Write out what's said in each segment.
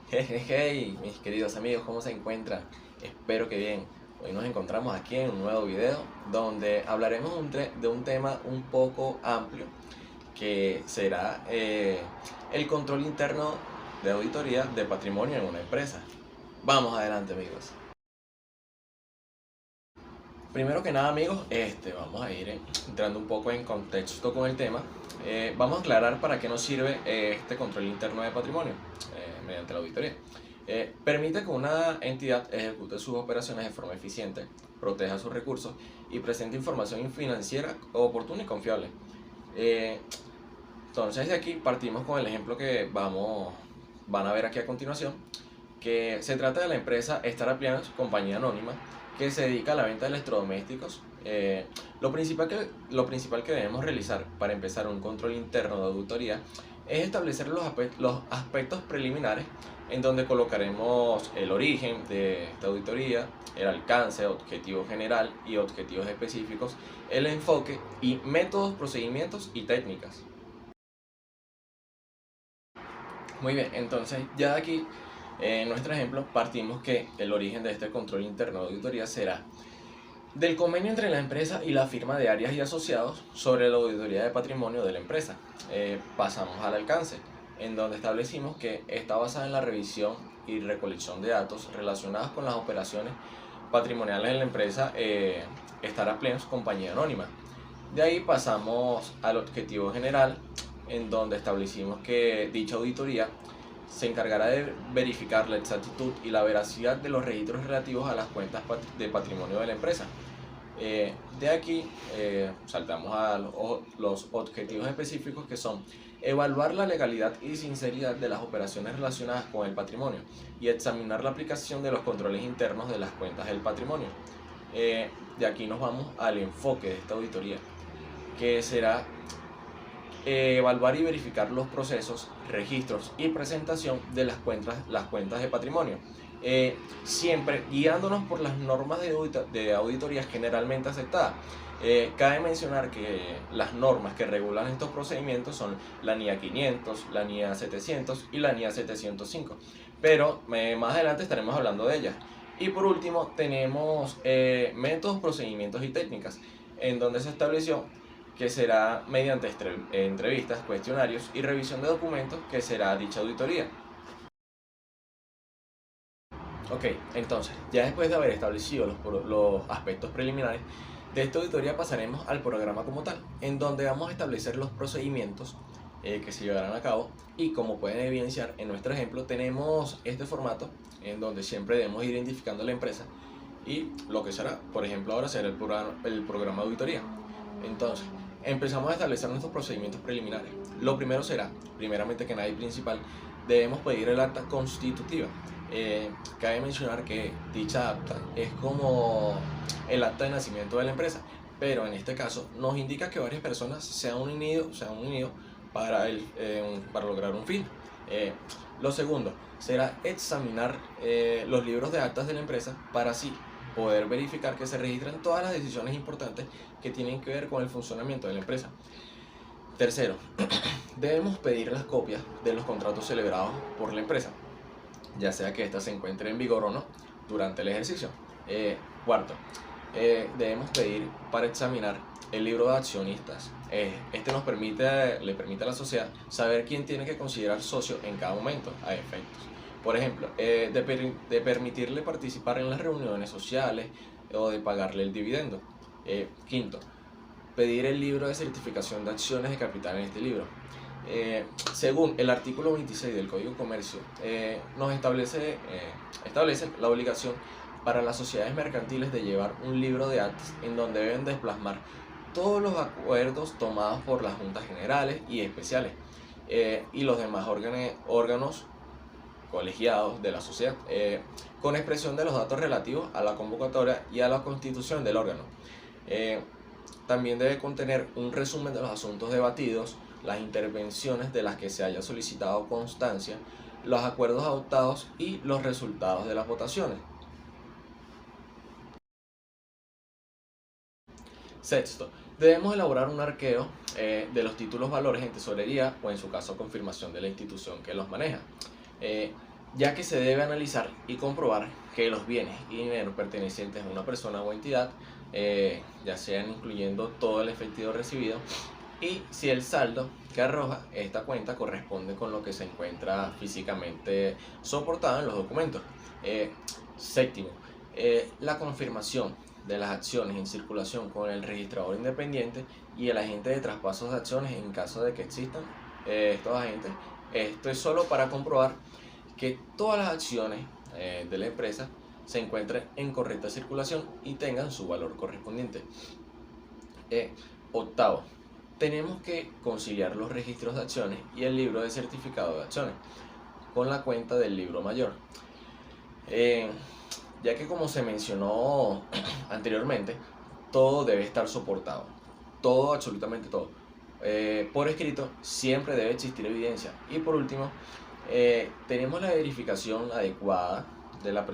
Hey, mis queridos amigos, ¿cómo se encuentran? Espero que bien. Hoy nos encontramos aquí en un nuevo video donde hablaremos de un tema un poco amplio que será el control interno de auditoría de patrimonio en una empresa. Vamos adelante, amigos. Primero que nada, amigos, vamos a ir entrando un poco en contexto con el tema. Vamos a aclarar para qué nos sirve este control interno de patrimonio mediante la auditoría. Permite que una entidad ejecute sus operaciones de forma eficiente, proteja sus recursos y presente información financiera oportuna y confiable. Eh, entonces, de aquí partimos con el ejemplo que van a ver aquí a continuación, que se trata de la empresa Star Appliance, compañía anónima, que se dedica a la venta de electrodomésticos. Lo principal que debemos realizar para empezar un control interno de auditoría es establecer los aspectos preliminares en donde colocaremos el origen de esta auditoría, el alcance, objetivo general y objetivos específicos, el enfoque y métodos, procedimientos y técnicas. Muy bien, entonces ya de aquí en nuestro ejemplo partimos que el origen de este control interno de auditoría será del convenio entre la empresa y la firma de Arias y Asociados sobre la auditoría de patrimonio de la empresa. Pasamos al alcance, en donde establecimos que está basada en la revisión y recolección de datos relacionados con las operaciones patrimoniales de la empresa Star Appliance, compañía anónima. De ahí pasamos al objetivo general, en donde establecimos que dicha auditoría se encargará de verificar la exactitud y la veracidad de los registros relativos a las cuentas de patrimonio de la empresa. De aquí saltamos a los objetivos específicos, que son evaluar la legalidad y sinceridad de las operaciones relacionadas con el patrimonio y examinar la aplicación de los controles internos de las cuentas del patrimonio. De aquí nos vamos al enfoque de esta auditoría, que será evaluar y verificar los procesos, registros y presentación de las cuentas de patrimonio, siempre guiándonos por las normas de auditoría generalmente aceptadas. Cabe mencionar que las normas que regulan estos procedimientos son la NIA 500, la NIA 700 y la NIA 705, pero más adelante estaremos hablando de ellas. Y por último tenemos métodos, procedimientos y técnicas, en donde se estableció que será mediante entrevistas, cuestionarios y revisión de documentos que será dicha auditoría. Ok, entonces, ya después de haber establecido los aspectos preliminares de esta auditoría, pasaremos al programa como tal, en donde vamos a establecer los procedimientos que se llevarán a cabo. Y como pueden evidenciar en nuestro ejemplo, tenemos este formato en donde siempre debemos ir identificando la empresa y lo que será. Por ejemplo, ahora será el programa de auditoría. Entonces, empezamos a establecer nuestros procedimientos preliminares. Lo primero será, primeramente que nada y principal, debemos pedir el acta constitutiva. Cabe mencionar que dicha acta es como el acta de nacimiento de la empresa, pero en este caso nos indica que varias personas se han unido para lograr un fin. Lo segundo será examinar los libros de actas de la empresa para así poder verificar que se registran todas las decisiones importantes que tienen que ver con el funcionamiento de la empresa. Tercero, debemos pedir las copias de los contratos celebrados por la empresa, ya sea que ésta se encuentre en vigor o no durante el ejercicio. Cuarto, debemos pedir para examinar el libro de accionistas. Este le permite a la sociedad saber quién tiene que considerar socio en cada momento a efectos. Por ejemplo, de permitirle participar en las reuniones sociales o de pagarle el dividendo. Quinto, pedir el libro de certificación de acciones de capital en este libro. Según el artículo 26 del Código de Comercio, nos establece la obligación para las sociedades mercantiles de llevar un libro de actas en donde deben de plasmar todos los acuerdos tomados por las juntas generales y especiales y los demás órganos colegiados de la sociedad, con expresión de los datos relativos a la convocatoria y a la constitución del órgano. También debe contener un resumen de los asuntos debatidos, las intervenciones de las que se haya solicitado constancia, los acuerdos adoptados y los resultados de las votaciones. Sexto, debemos elaborar un arqueo de los títulos valores en tesorería o en su caso confirmación de la institución que los maneja. ya que se debe analizar y comprobar que los bienes y dinero pertenecientes a una persona o entidad, ya sean incluyendo todo el efectivo recibido, y si el saldo que arroja esta cuenta corresponde con lo que se encuentra físicamente soportado en los documentos. Séptimo, la confirmación de las acciones en circulación con el registrador independiente y el agente de traspasos de acciones en caso de que existan estos agentes. Esto es solo para comprobar que todas las acciones de la empresa se encuentren en correcta circulación y tengan su valor correspondiente. Octavo, tenemos que conciliar los registros de acciones y el libro de certificado de acciones con la cuenta del libro mayor, ya que, como se mencionó anteriormente, todo debe estar soportado, todo, absolutamente todo, por escrito. Siempre debe existir evidencia. Y por último, tenemos la verificación adecuada de la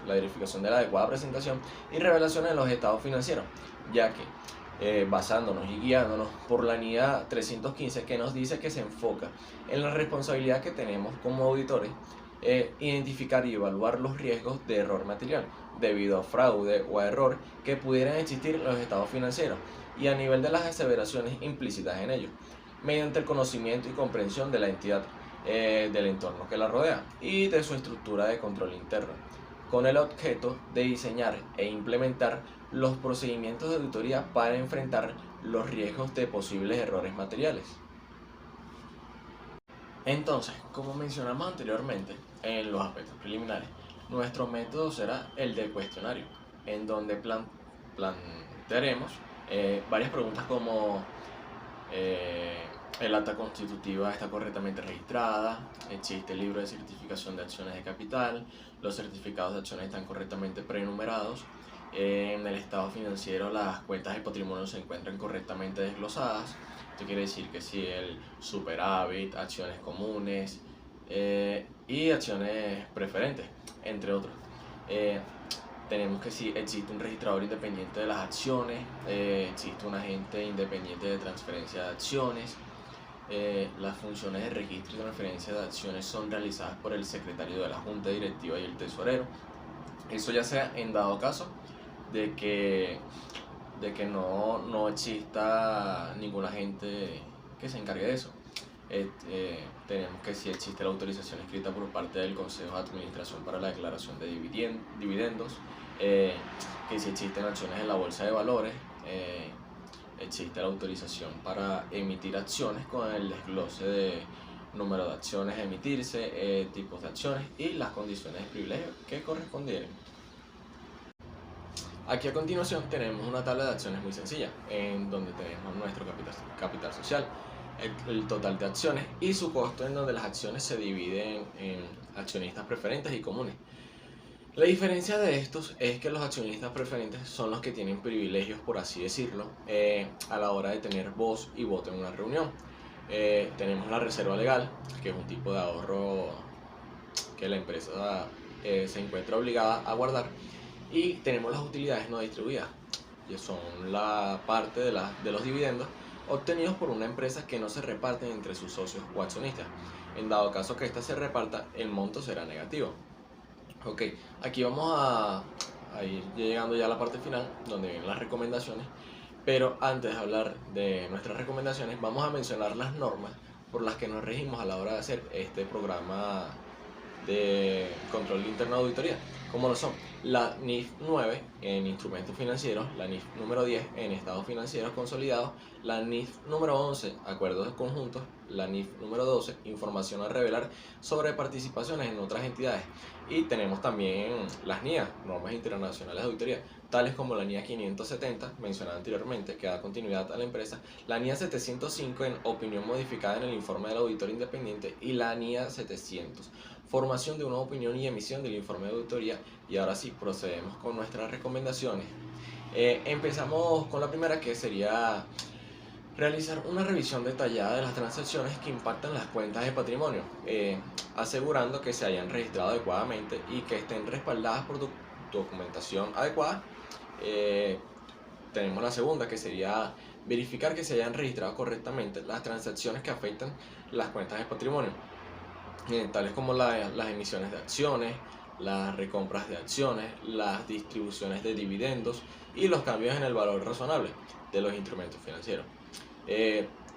verificación de la adecuada presentación y revelación en los estados financieros, ya que basándonos y guiándonos por la NIA 315, que nos dice que se enfoca en la responsabilidad que tenemos como auditores, identificar y evaluar los riesgos de error material debido a fraude o a error que pudieran existir en los estados financieros y a nivel de las aseveraciones implícitas en ellos, mediante el conocimiento y comprensión de la entidad, del entorno que la rodea y de su estructura de control interno, con el objeto de diseñar e implementar los procedimientos de auditoría para enfrentar los riesgos de posibles errores materiales. Entonces, como mencionamos anteriormente en los aspectos preliminares, nuestro método será el del cuestionario, en donde plantearemos varias preguntas como el acta constitutiva está correctamente registrada, existe el libro de certificación de acciones de capital, los certificados de acciones están correctamente prenumerados, en el estado financiero las cuentas de patrimonio se encuentran correctamente desglosadas. Esto quiere decir que si el superávit, acciones comunes y acciones preferentes, entre otros. Tenemos que si existe un registrador independiente de las acciones, existe un agente independiente de transferencia de acciones, las funciones de registro y transferencia de acciones son realizadas por el secretario de la junta directiva y el tesorero. Eso ya sea en dado caso de que no exista ningún agente que se encargue de eso. Tenemos que si existe la autorización escrita por parte del Consejo de Administración para la declaración de dividendos, que si existen acciones en la bolsa de valores, existe la autorización para emitir acciones con el desglose de número de acciones a emitirse, tipos de acciones y las condiciones de privilegio que correspondieren. Aquí a continuación tenemos una tabla de acciones muy sencilla, en donde tenemos nuestro capital social, el total de acciones y su costo, en donde las acciones se dividen en accionistas preferentes y comunes. La diferencia de estos es que los accionistas preferentes son los que tienen privilegios, por así decirlo, a la hora de tener voz y voto en una reunión. Tenemos la reserva legal, que es un tipo de ahorro que la empresa se encuentra obligada a guardar, y tenemos las utilidades no distribuidas, que son la parte de los dividendos obtenidos por una empresa que no se reparten entre sus socios o accionistas. En dado caso que ésta se reparta, el monto será negativo. Ok, aquí vamos a ir llegando ya a la parte final, donde vienen las recomendaciones. Pero antes de hablar de nuestras recomendaciones, vamos a mencionar las normas por las que nos regimos a la hora de hacer este programa de control interno de auditoría, como lo son la NIF 9 en instrumentos financieros, la NIF número 10 en estados financieros consolidados, la NIF número 11 acuerdos de conjuntos, la NIF número 12 información a revelar sobre participaciones en otras entidades, y tenemos también las NIA, normas internacionales de auditoría, tales como la NIA 570 mencionada anteriormente, que da continuidad a la empresa, la NIA 705 en opinión modificada en el informe del auditor independiente, y la NIA 700 formación de una opinión y emisión del informe de auditoría. Y ahora sí, procedemos con nuestras recomendaciones. Empezamos con la primera, que sería realizar una revisión detallada de las transacciones que impactan las cuentas de patrimonio, asegurando que se hayan registrado adecuadamente y que estén respaldadas por documentación adecuada. Tenemos la segunda, que sería verificar que se hayan registrado correctamente las transacciones que afectan las cuentas de patrimonio. tales como las emisiones de acciones, las recompras de acciones, las distribuciones de dividendos y los cambios en el valor razonable de los instrumentos financieros.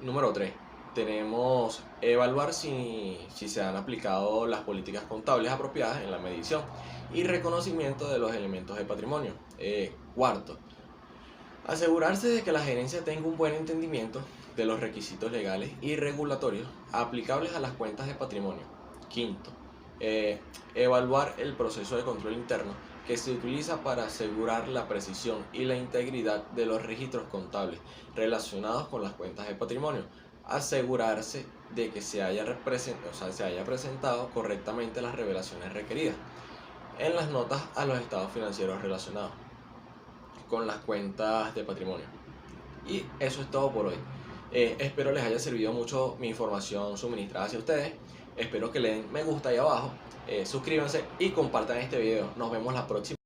Número 3. Tenemos evaluar si se han aplicado las políticas contables apropiadas en la medición y reconocimiento de los elementos de patrimonio. Cuarto, asegurarse de que la gerencia tenga un buen entendimiento de los requisitos legales y regulatorios aplicables a las cuentas de patrimonio. Quinto, evaluar el proceso de control interno que se utiliza para asegurar la precisión y la integridad de los registros contables relacionados con las cuentas de patrimonio. Asegurarse de que se haya presentado correctamente las revelaciones requeridas en las notas a los estados financieros relacionados con las cuentas de patrimonio. Y eso es todo por hoy. Espero les haya servido mucho mi información suministrada hacia ustedes. Espero que le den me gusta ahí abajo, suscríbanse y compartan este video. Nos vemos la próxima.